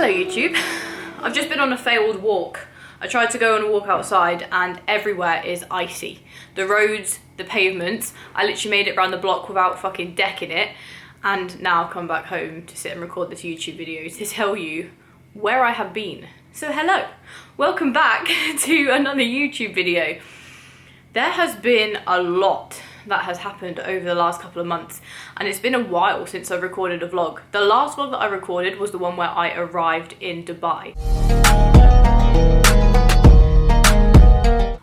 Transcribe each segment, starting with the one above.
Hello YouTube. I've just been on a failed walk. I tried to go on a walk outside and everywhere is icy. The roads, the pavements, I literally made it around the block without fucking decking it, and now I've come back home to sit and record this YouTube video to tell you where I have been. So hello, welcome back to another YouTube video. There has been a lot that has happened over the last couple of months, and it's been a while since I've recorded a vlog. The last vlog that I recorded was the one where I arrived in Dubai.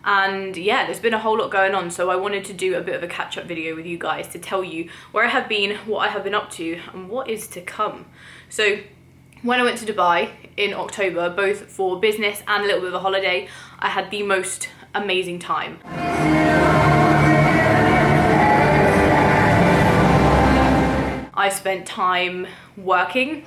And yeah, there's been a whole lot going on, so I wanted to do a bit of a catch-up video with you guys to tell you where I have been, what I have been up to, and what is to come. So when I went to Dubai in October, both for business and a little bit of a holiday, I had the most amazing time. I spent time working.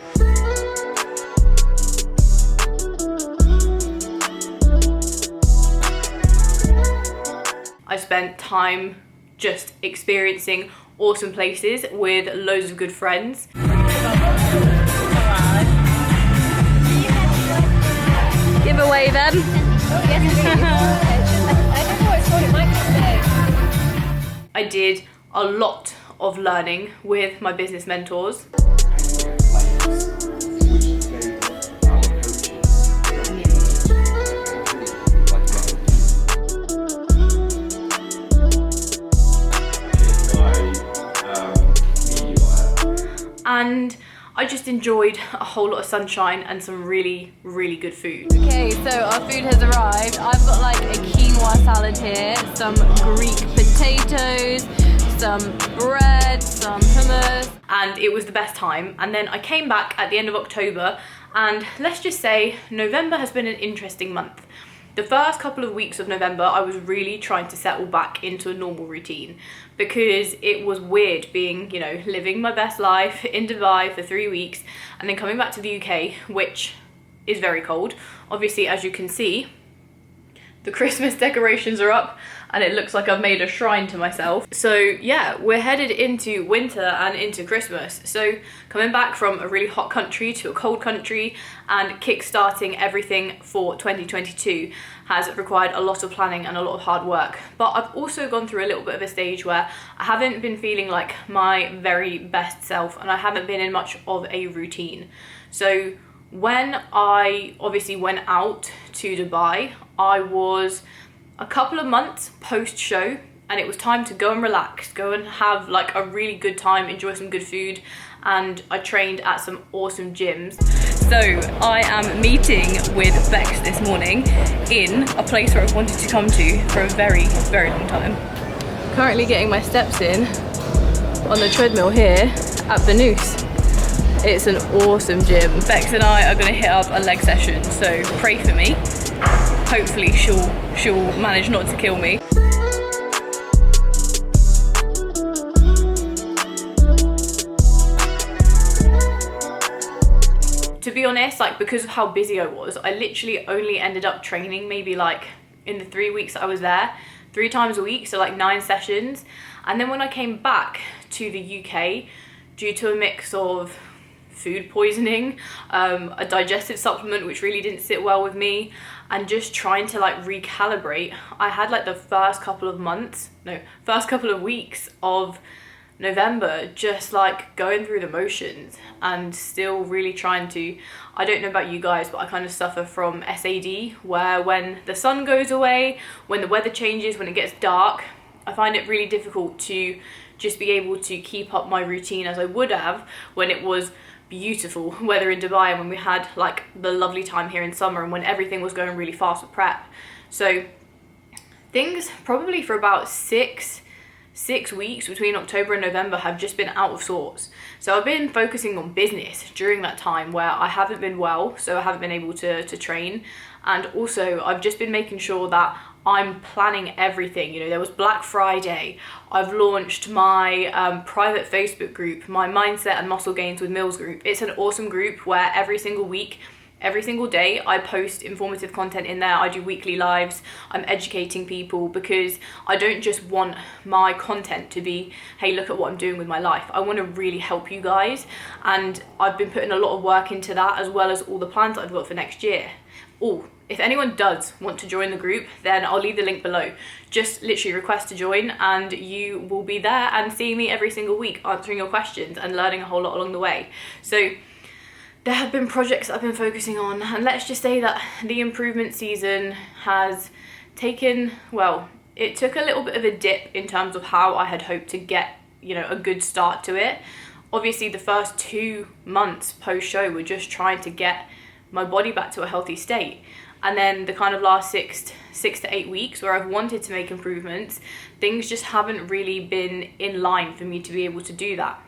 I spent time just experiencing awesome places with loads of good friends. Give a wave, Em. I did a lot of learning with my business mentors. And I just enjoyed a whole lot of sunshine and some really, really good food. Okay, so our food has arrived. I've got like a quinoa salad here, some Greek potatoes, some bread, some hummus, and it was the best time. And then I came back at the end of October, and let's just say November has been an interesting month. The first couple of weeks of November, I was really trying to settle back into a normal routine because it was weird being, you know, living my best life in Dubai for 3 weeks and then coming back to the UK, which is very cold. Obviously, as you can see, the Christmas decorations are up and it looks like I've made a shrine to myself. So yeah, we're headed into winter and into Christmas. So coming back from a really hot country to a cold country and kick-starting everything for 2022 has required a lot of planning and a lot of hard work. But I've also gone through a little bit of a stage where I haven't been feeling like my very best self and I haven't been in much of a routine. So when I obviously went out to Dubai, I was a couple of months post-show and it was time to go and relax, go and have like a really good time, enjoy some good food, and I trained at some awesome gyms. So I am meeting with Bex this morning in a place where I've wanted to come to for a very, very long time. Currently getting my steps in on the treadmill here at Banús. It's an awesome gym. Bex and I are gonna hit up a leg session, so pray for me. Hopefully she'll manage not to kill me. To be honest, like because of how busy I was, I literally only ended up training maybe like in the 3 weeks that I was there, 3 times a week, so like 9 sessions. And then when I came back to the UK, due to a mix of food poisoning, a digestive supplement which really didn't sit well with me, and just trying to like recalibrate, I had like the first couple of weeks of November just like going through the motions and still really trying to, I don't know about you guys, but I kind of suffer from SAD, where when the sun goes away, when the weather changes, when it gets dark, I find it really difficult to just be able to keep up my routine as I would have when it was beautiful weather in Dubai and when we had like the lovely time here in summer and when everything was going really fast with prep. So things probably for about six weeks between October and November have just been out of sorts. So I've been focusing on business during that time where I haven't been well, so I haven't been able to train, and also I've just been making sure that I'm planning everything. You know, there was Black Friday, I've launched my private Facebook group, my Mindset and Muscle Gains with Mills group. It's an awesome group where every single week every single day. I post informative content in there. I do weekly lives. I'm educating people because I don't just want my content to be, hey, look at what I'm doing with my life. I want to really help you guys, and I've been putting a lot of work into that, as well as all the plans that I've got for next year. Oh, if anyone does want to join the group, then I'll leave the link below. Just literally request to join and you will be there and seeing me every single week answering your questions and learning a whole lot along the way. So there have been projects that I've been focusing on, and let's just say that the improvement season has taken, well, it took a little bit of a dip in terms of how I had hoped to get, you know, a good start to it. Obviously the first 2 months post show were just trying to get my body back to a healthy state. And then the kind of last six to 8 weeks where I've wanted to make improvements, things just haven't really been in line for me to be able to do that.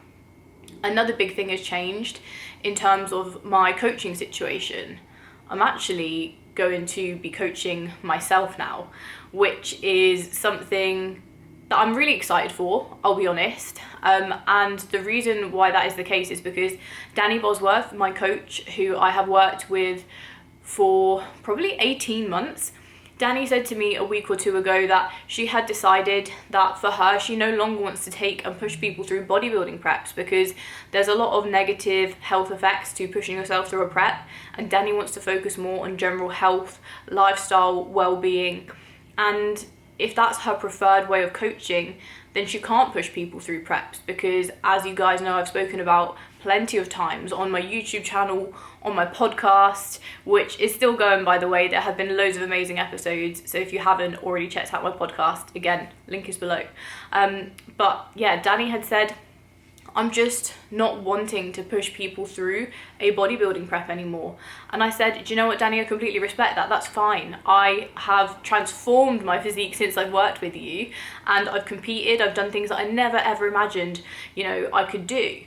Another big thing has changed in terms of my coaching situation. I'm actually going to be coaching myself now, which is something that I'm really excited for, I'll be honest. And the reason why that is the case is because Danny Bosworth, my coach, who I have worked with for probably 18 months, Danny said to me a week or 2 ago that she had decided that for her, she no longer wants to take and push people through bodybuilding preps because there's a lot of negative health effects to pushing yourself through a prep, and Danny wants to focus more on general health, lifestyle, well-being. And if that's her preferred way of coaching, then she can't push people through preps because, as you guys know, I've spoken about plenty of times on my YouTube channel, on my podcast, which is still going, by the way. There have been loads of amazing episodes, so if you haven't already checked out my podcast, again, link is below. But yeah, Danny had said, I'm just not wanting to push people through a bodybuilding prep anymore. And I said, do you know what, Danny, I completely respect that. That's fine. I have transformed my physique since I've worked with you, and I've competed. I've done things that I never ever imagined, you know, I could do.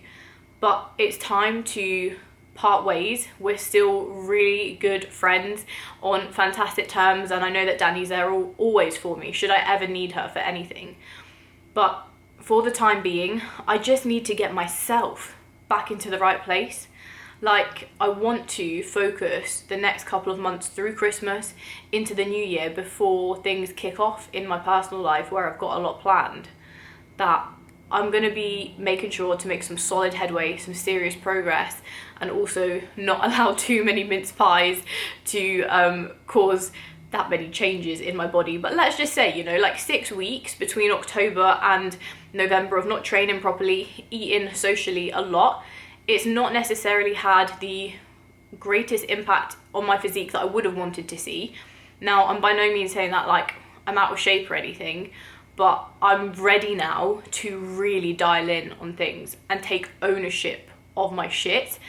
But it's time to part ways. We're still really good friends on fantastic terms, and I know that Danny's there always for me should I ever need her for anything. But for the time being, I just need to get myself back into the right place. Like, I want to focus the next couple of months through Christmas into the new year, before things kick off in my personal life where I've got a lot planned, that I'm going to be making sure to make some solid headway, some serious progress, and also not allow too many mince pies to cause that many changes in my body. But let's just say, you know, like 6 weeks between October and November of not training properly, eating socially a lot, it's not necessarily had the greatest impact on my physique that I would have wanted to see. Now, I'm by no means saying that like I'm out of shape or anything, but I'm ready now to really dial in on things and take ownership of my shit,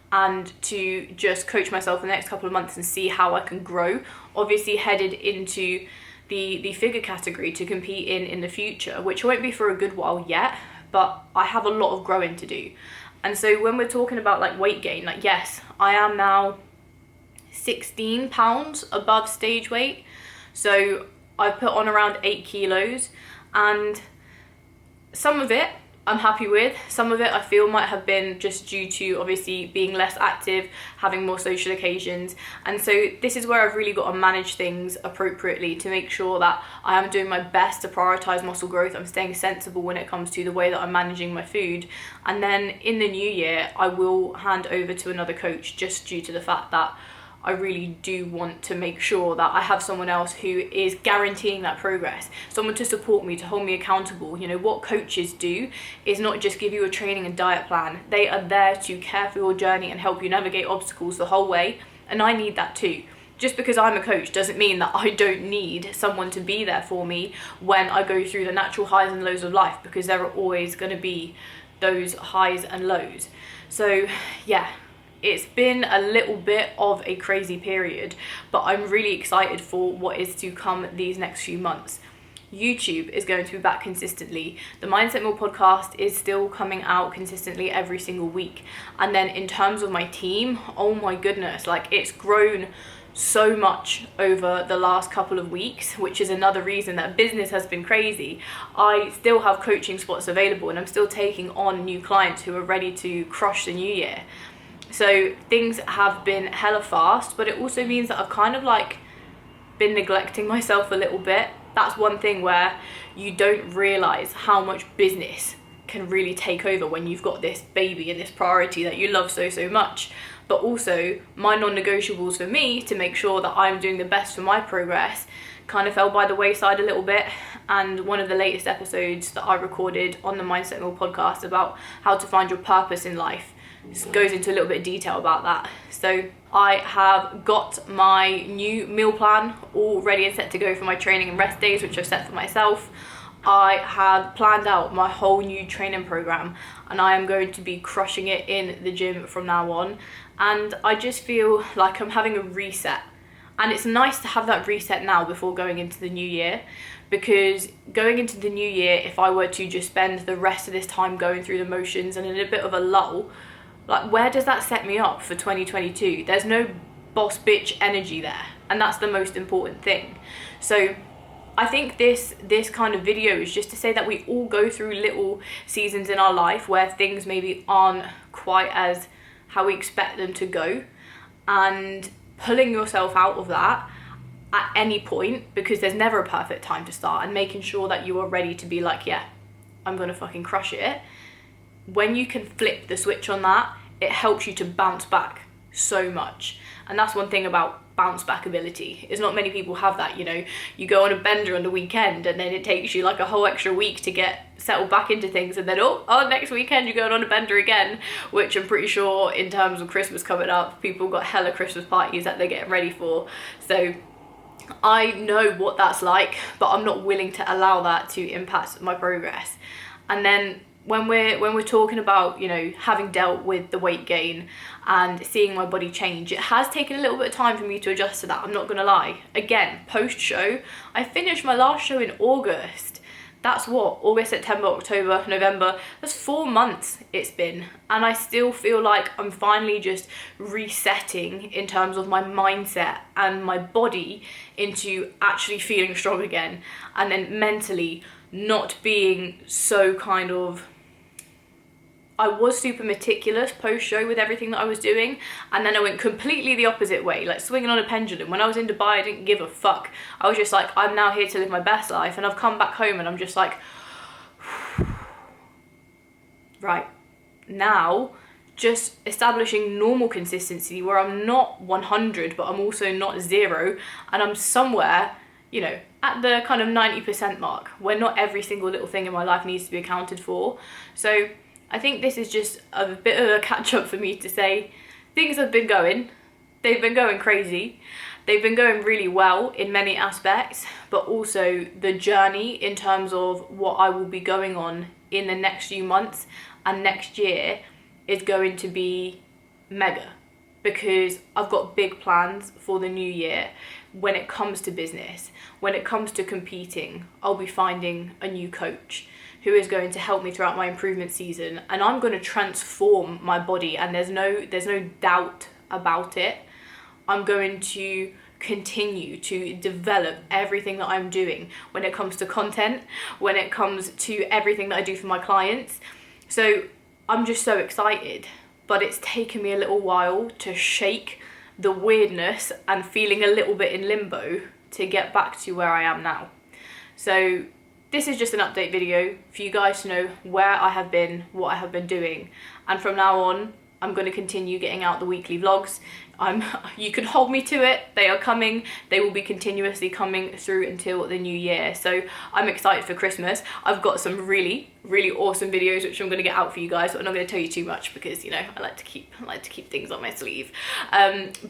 and to just coach myself for the next couple of months and see how I can grow. Obviously headed into the figure category to compete in the future, which won't be for a good while yet, but I have a lot of growing to do. And so when we're talking about like weight gain, like yes, I am now 16 pounds above stage weight. So I've put on around 8 kilos, and some of it I'm happy with. Some of it I feel might have been just due to obviously being less active, having more social occasions. And so this is where I've really got to manage things appropriately to make sure that I am doing my best to prioritize muscle growth. I'm staying sensible when it comes to the way that I'm managing my food. And then in the new year, I will hand over to another coach, just due to the fact that I really do want to make sure that I have someone else who is guaranteeing that progress, someone to support me, to hold me accountable. You know, what coaches do is not just give you a training and diet plan. They are there to care for your journey and help you navigate obstacles the whole way. And I need that too. Just because I'm a coach doesn't mean that I don't need someone to be there for me when I go through the natural highs and lows of life, because there are always going to be those highs and lows. So yeah, it's been a little bit of a crazy period, but I'm really excited for what is to come these next few months. YouTube is going to be back consistently. The Mindset Mill podcast is still coming out consistently every single week. And then in terms of my team, oh my goodness, like it's grown so much over the last couple of weeks, which is another reason that business has been crazy. I still have coaching spots available, and I'm still taking on new clients who are ready to crush the new year. So things have been hella fast, but it also means that I've kind of like been neglecting myself a little bit. That's one thing where you don't realize how much business can really take over when you've got this baby and this priority that you love so much. But also my non-negotiables for me to make sure that I'm doing the best for my progress kind of fell by the wayside a little bit. And one of the latest episodes that I recorded on the Mindset Mill podcast about how to find your purpose in life goes into a little bit of detail about that. So I have got my new meal plan all ready and set to go for my training and rest days, which I've set for myself. I have planned out my whole new training program, and I am going to be crushing it in the gym from now on. And I just feel like I'm having a reset, and it's nice to have that reset now before going into the new year, because going into the new year, if I were to just spend the rest of this time going through the motions and in a bit of a lull, like, where does that set me up for 2022? There's no boss bitch energy there, and that's the most important thing. So I think this kind of video is just to say that we all go through little seasons in our life where things maybe aren't quite as how we expect them to go, and pulling yourself out of that at any point, because there's never a perfect time to start, and making sure that you are ready to be like, yeah, I'm gonna fucking crush it. When you can flip the switch on that, it helps you to bounce back so much. And that's one thing about bounce back ability, is not many people have that. You know, you go on a bender on the weekend and then it takes you like a whole extra week to get settled back into things, and then oh next weekend you're going on a bender again, which I'm pretty sure in terms of Christmas coming up, people got hella Christmas parties that they're getting ready for. So I know what that's like, but I'm not willing to allow that to impact my progress. And then when we're talking about, you know, having dealt with the weight gain and seeing my body change, it has taken a little bit of time for me to adjust to that, I'm not gonna lie. Again, post-show, I finished my last show in August. That's what, August, September, October, November, that's 4 months it's been. And I still feel like I'm finally just resetting in terms of my mindset and my body into actually feeling strong again. And then mentally not being so kind of, I was super meticulous post-show with everything that I was doing, and then I went completely the opposite way, like swinging on a pendulum. When I was in Dubai, I didn't give a fuck. I was just like, I'm now here to live my best life, and I've come back home and I'm just like, right, now just establishing normal consistency where I'm not 100, but I'm also not 0, and I'm somewhere, you know, at the kind of 90% mark, where not every single little thing in my life needs to be accounted for. So I think this is just a bit of a catch-up for me to say things have been going. They've been going crazy. They've been going really well in many aspects, but also the journey in terms of what I will be going on in the next few months and next year is going to be mega, because I've got big plans for the new year. When it comes to business, when it comes to competing, I'll be finding a new coach who is going to help me throughout my improvement season, and I'm going to transform my body, and there's no doubt about it. I'm going to continue to develop everything that I'm doing when it comes to content, when it comes to everything that I do for my clients. So I'm just so excited, but it's taken me a little while to shake the weirdness and feeling a little bit in limbo to get back to where I am now. So this is just an update video for you guys to know where I have been, what I have been doing, and from now on I'm going to continue getting out the weekly vlogs. You can hold me to it, they are coming, they will be continuously coming through until the new year. So I'm excited for Christmas. I've got some really awesome videos which I'm going to get out for you guys, but I'm not going to tell you too much because, you know, I like to keep things on my sleeve.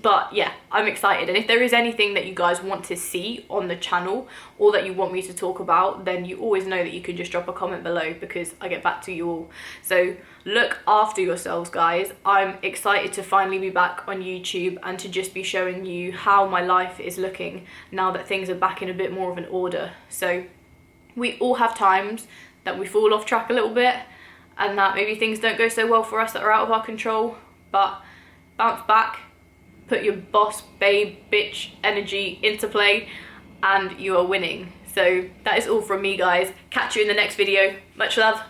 But yeah, I'm excited, and if there is anything that you guys want to see on the channel or that you want me to talk about, then you always know that you can just drop a comment below, because I get back to you all. So look after yourselves, guys. I'm excited to finally be back on YouTube and to just be showing you how my life is looking now that things are back in a bit more of an order. So we all have times that we fall off track a little bit, and that maybe things don't go so well for us that are out of our control, but bounce back, put your boss, babe, bitch energy into play, and you are winning. So that is all from me, guys. Catch you in the next video. Much love.